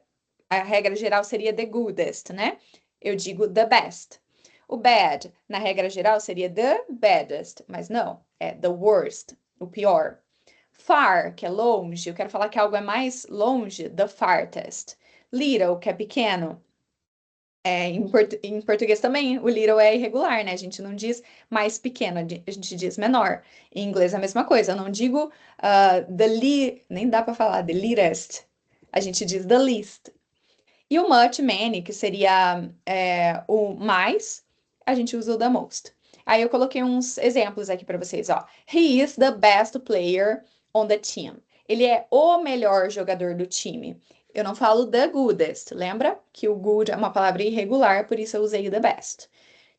Speaker 2: A regra geral seria the goodest, né? Eu digo the best. O bad, na regra geral, seria the baddest, mas não, é the worst, o pior. Far, que é longe, eu quero falar que algo é mais longe, the farthest. Little, que é pequeno, em português também, o little é irregular, né? A gente não diz mais pequeno, a gente diz menor. Em inglês é a mesma coisa. Eu não digo nem dá para falar the littlest. A gente diz the least. E o much, many, que seria o mais, a gente usa o the most. Aí eu coloquei uns exemplos aqui para vocês, ó. He is the best player on the team. Ele é o melhor jogador do time. Eu não falo the goodest, lembra? Que o good é uma palavra irregular, por isso eu usei the best.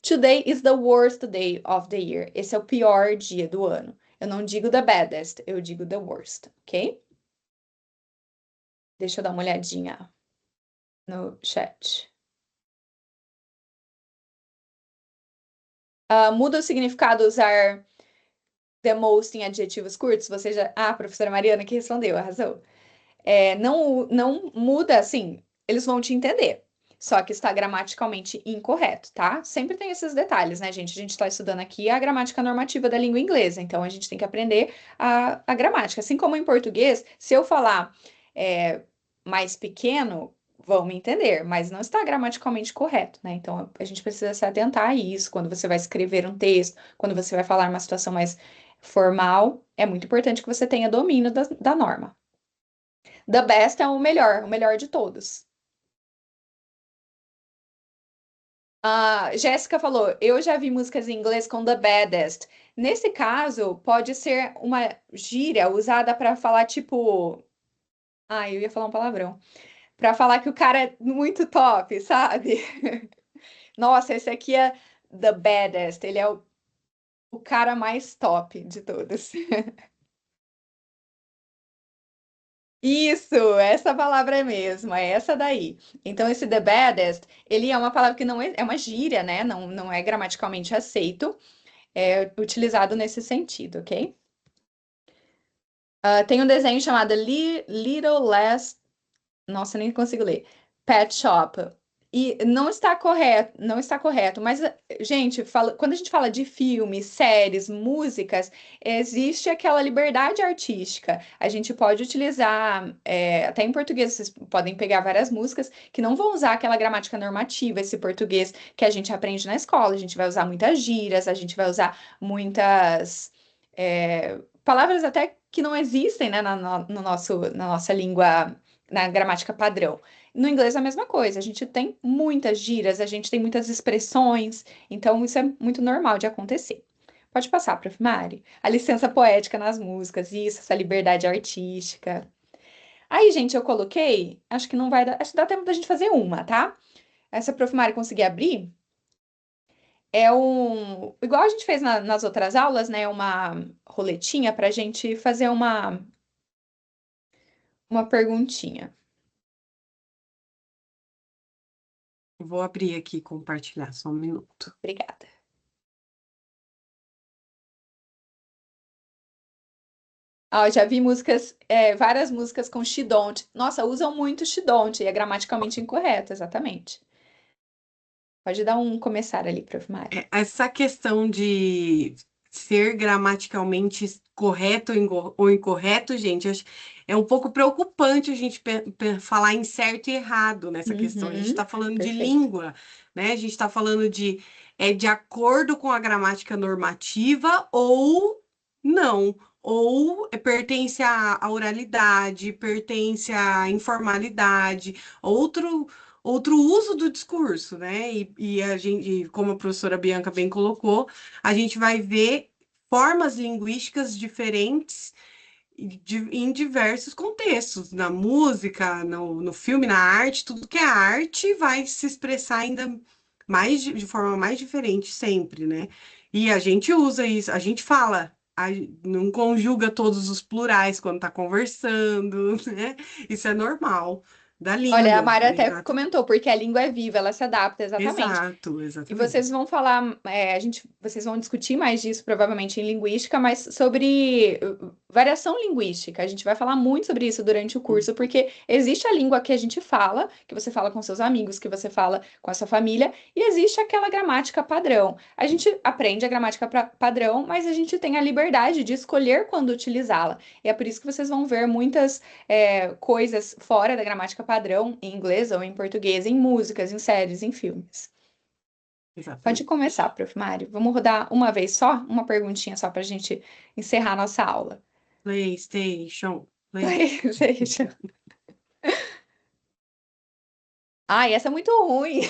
Speaker 2: Today is the worst day of the year. Esse é o pior dia do ano. Eu não digo the baddest, eu digo the worst, ok? Deixa eu dar uma olhadinha no chat. Muda o significado usar the most em adjetivos curtos? Você já. Ah, a professora Mariana que respondeu, arrasou. Não muda, assim, eles vão te entender. Só que está gramaticalmente incorreto, tá? Sempre tem esses detalhes, né, gente? A gente está estudando aqui a gramática normativa da língua inglesa, então a gente tem que aprender a gramática. Assim como em português, se eu falar mais pequeno, vão me entender, mas não está gramaticalmente correto, né? Então a gente precisa se atentar a isso quando você vai escrever um texto, quando você vai falar uma situação mais formal, é muito importante que você tenha domínio da norma. The best é o melhor de todos. A Jéssica falou: eu já vi músicas em inglês com the baddest. Nesse caso, pode ser uma gíria usada para falar tipo. Ah, eu ia falar um palavrão. Para falar que o cara é muito top, sabe? Nossa, esse aqui é the baddest. Ele é o cara mais top de todos. Isso, essa palavra é mesmo, é essa daí. Então, esse the baddest, ele é uma palavra que não é uma gíria, né? Não é gramaticalmente aceito, é utilizado nesse sentido, ok? Tem um desenho chamado Little Less, nossa, nem consigo ler, Pet Shop. E não está correto, não está correto, mas, gente, quando a gente fala de filmes, séries, músicas, existe aquela liberdade artística. A gente pode utilizar, até em português, vocês podem pegar várias músicas que não vão usar aquela gramática normativa, esse português que a gente aprende na escola. A gente vai usar muitas gírias, a gente vai usar muitas, palavras até que não existem, né, na nossa língua, na gramática padrão. No inglês é a mesma coisa, a gente tem muitas gírias, a gente tem muitas expressões, então isso é muito normal de acontecer. Pode passar, Prof. Mari. A licença poética nas músicas, isso, essa liberdade artística. Aí, gente, eu coloquei, acho que não vai dar, acho que dá tempo da gente fazer uma, tá? Essa Prof. Mari conseguir abrir, igual a gente fez nas outras aulas, né? Uma roletinha para a gente fazer uma perguntinha.
Speaker 1: Vou abrir aqui e compartilhar, só um minuto.
Speaker 2: Obrigada. Já vi músicas, várias músicas com she don't. Nossa, usam muito she don't e é gramaticalmente incorreto, exatamente. Pode dar um começar ali, Prof. Mari.
Speaker 1: Essa questão de ser gramaticalmente correto ou incorreto, gente, é um pouco preocupante a gente falar em certo e errado nessa questão. A gente
Speaker 2: Uhum,
Speaker 1: está falando de
Speaker 2: perfeito.
Speaker 1: língua, né? A gente está falando de acordo com a gramática normativa ou não. Ou pertence à oralidade, pertence à informalidade, outro uso do discurso, né? E a gente, como a professora Bianca bem colocou, a gente vai ver formas linguísticas diferentes em diversos contextos, na música, no filme, na arte, tudo que é arte vai se expressar ainda mais de forma mais diferente sempre, né? E a gente usa isso, a gente fala, não conjuga todos os plurais quando tá conversando, né? Isso é normal da
Speaker 2: Olha, a
Speaker 1: língua.
Speaker 2: Mari até comentou, porque a língua é viva, ela se adapta, exatamente.
Speaker 1: Exato,
Speaker 2: E vocês
Speaker 1: exatamente.
Speaker 2: vão falar, vocês vão discutir mais disso provavelmente em linguística, mas sobre variação linguística. A gente vai falar muito sobre isso durante o curso, porque existe a língua que a gente fala, que você fala com seus amigos, que você fala com a sua família, e existe aquela gramática padrão. A gente aprende a gramática padrão, mas a gente tem a liberdade de escolher quando utilizá-la. E é por isso que vocês vão ver muitas coisas fora da gramática padrão, em inglês ou em português, em músicas, em séries, em filmes. Pode
Speaker 1: Exatamente.
Speaker 2: começar, Prof. Mário. Vamos rodar uma vez só, uma perguntinha só para a gente encerrar nossa aula.
Speaker 1: PlayStation, Play.
Speaker 2: PlayStation. Ai, essa é muito ruim.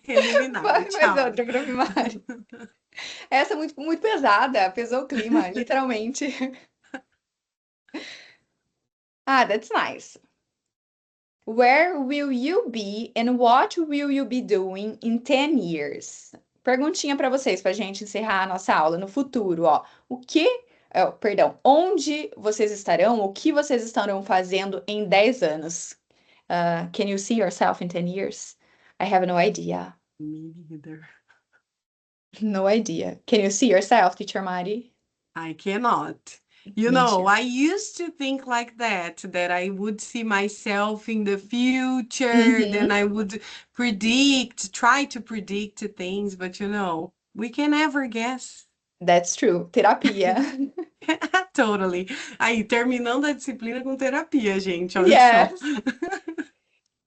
Speaker 1: Eliminado,
Speaker 2: Vai mais
Speaker 1: tchau.
Speaker 2: outra, Prof. Mário. Essa é muito, muito pesada, pesou o clima, literalmente. Ah, that's nice. Where will you be and what will you be doing in 10 years? Perguntinha para vocês, para a gente encerrar a nossa aula no futuro, ó. Perdão, onde vocês estarão, o que vocês estarão fazendo em 10 anos? Can you see yourself in 10 years? I have no idea.
Speaker 1: Me neither.
Speaker 2: No idea. Can you see yourself, Teacher Mari?
Speaker 1: I cannot. You know,
Speaker 2: Mentira.
Speaker 1: I used to think like that I would see myself in the future, then
Speaker 2: Uhum.
Speaker 1: I would try to predict things, but you know, we can never guess.
Speaker 2: That's true. Terapia.
Speaker 1: Totally. Aí, terminando a disciplina com terapia, gente, olha só.
Speaker 2: Yes.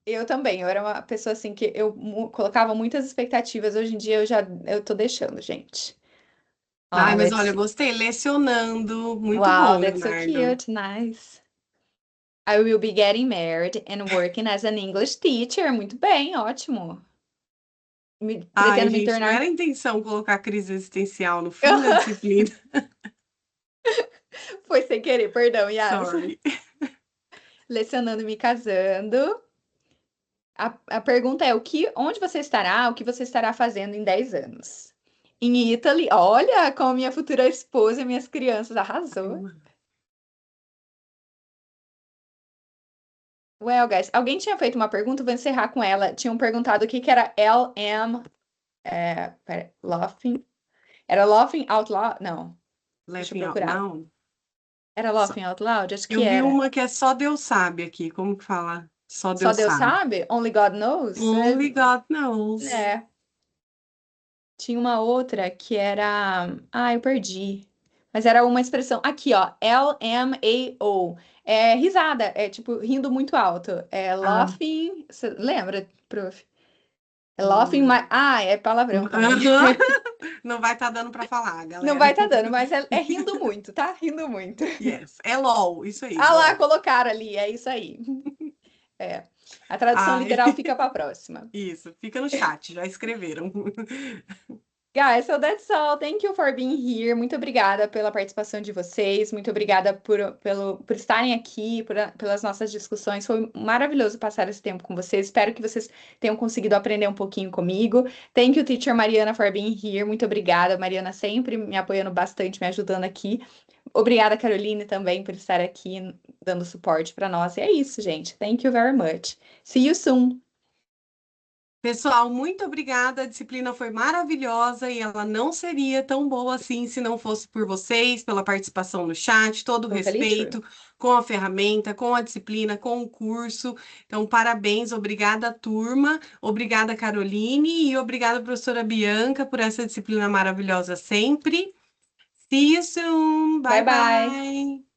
Speaker 2: Eu também, eu era uma pessoa assim que eu colocava muitas expectativas. Hoje em dia eu tô deixando, gente.
Speaker 1: Ai, mas
Speaker 2: Let's
Speaker 1: olha, eu
Speaker 2: see.
Speaker 1: gostei, lecionando, muito
Speaker 2: Wow,
Speaker 1: bom,
Speaker 2: that's so
Speaker 1: Leonardo.
Speaker 2: cute, nice. I will be getting married and working as an English teacher. Muito bem, ótimo.
Speaker 1: Ai,
Speaker 2: Pretendo me
Speaker 1: gente, não
Speaker 2: tornar.
Speaker 1: era a intenção colocar crise existencial no fim da disciplina.
Speaker 2: Foi sem querer, perdão, Yas.
Speaker 1: Sorry.
Speaker 2: Lecionando e me casando. A pergunta é: onde você estará? O que você estará fazendo em 10 anos? Em Italy, olha, com a minha futura esposa e minhas crianças, arrasou. Well, guys, alguém tinha feito uma pergunta, vou encerrar com ela. Tinham perguntado o que que era LM, laughing. Era laughing out loud? Não, deixa eu
Speaker 1: Laughing out
Speaker 2: procurar.
Speaker 1: loud?
Speaker 2: Era
Speaker 1: Só-
Speaker 2: laughing out loud? Acho que
Speaker 1: Eu vi
Speaker 2: era.
Speaker 1: uma que é só Deus sabe aqui. Como que fala? Só
Speaker 2: Só
Speaker 1: Deus
Speaker 2: Deus
Speaker 1: sabe.
Speaker 2: sabe? Only God knows?
Speaker 1: Only God knows.
Speaker 2: É. Tinha uma outra que era. Ah, eu perdi. Mas era uma expressão. Aqui, ó. LMAO. É risada. É tipo rindo muito alto. É
Speaker 1: Ah,
Speaker 2: laughing. Você lembra, prof? É
Speaker 1: não
Speaker 2: laughing.
Speaker 1: lembro.
Speaker 2: Ah, é palavrão também.
Speaker 1: Aham. Não vai estar dando para falar,
Speaker 2: Não
Speaker 1: galera.
Speaker 2: vai tá dando, mas é rindo muito, tá? Rindo muito.
Speaker 1: Yes. É LOL, isso aí,
Speaker 2: Ah lá,
Speaker 1: LOL.
Speaker 2: colocaram ali. É isso aí. É. A tradução
Speaker 1: Ai,
Speaker 2: literal fica para a próxima.
Speaker 1: isso. Fica no chat, já escreveram.
Speaker 2: Guys, so that's all. Thank you for being here. Muito obrigada pela participação de vocês. Muito obrigada por estarem aqui, pelas nossas discussões. Foi maravilhoso passar esse tempo com vocês. Espero que vocês tenham conseguido aprender um pouquinho comigo. Thank you, Teacher Mariana, for being here. Muito obrigada, Mariana, sempre me apoiando bastante, me ajudando aqui. Obrigada, Caroline, também por estar aqui dando suporte para nós. E é isso, gente. Thank you very much. See you soon.
Speaker 1: Pessoal, muito obrigada. A disciplina foi maravilhosa e ela não seria tão boa assim se não fosse por vocês, pela participação no chat, todo o
Speaker 2: Totally true.
Speaker 1: respeito com a ferramenta, com a disciplina, com o curso. Então, parabéns, obrigada, turma, obrigada, Caroline, e obrigada, professora Bianca, por essa disciplina maravilhosa sempre. See you soon.
Speaker 2: Bye
Speaker 1: Bye,
Speaker 2: bye.
Speaker 1: bye.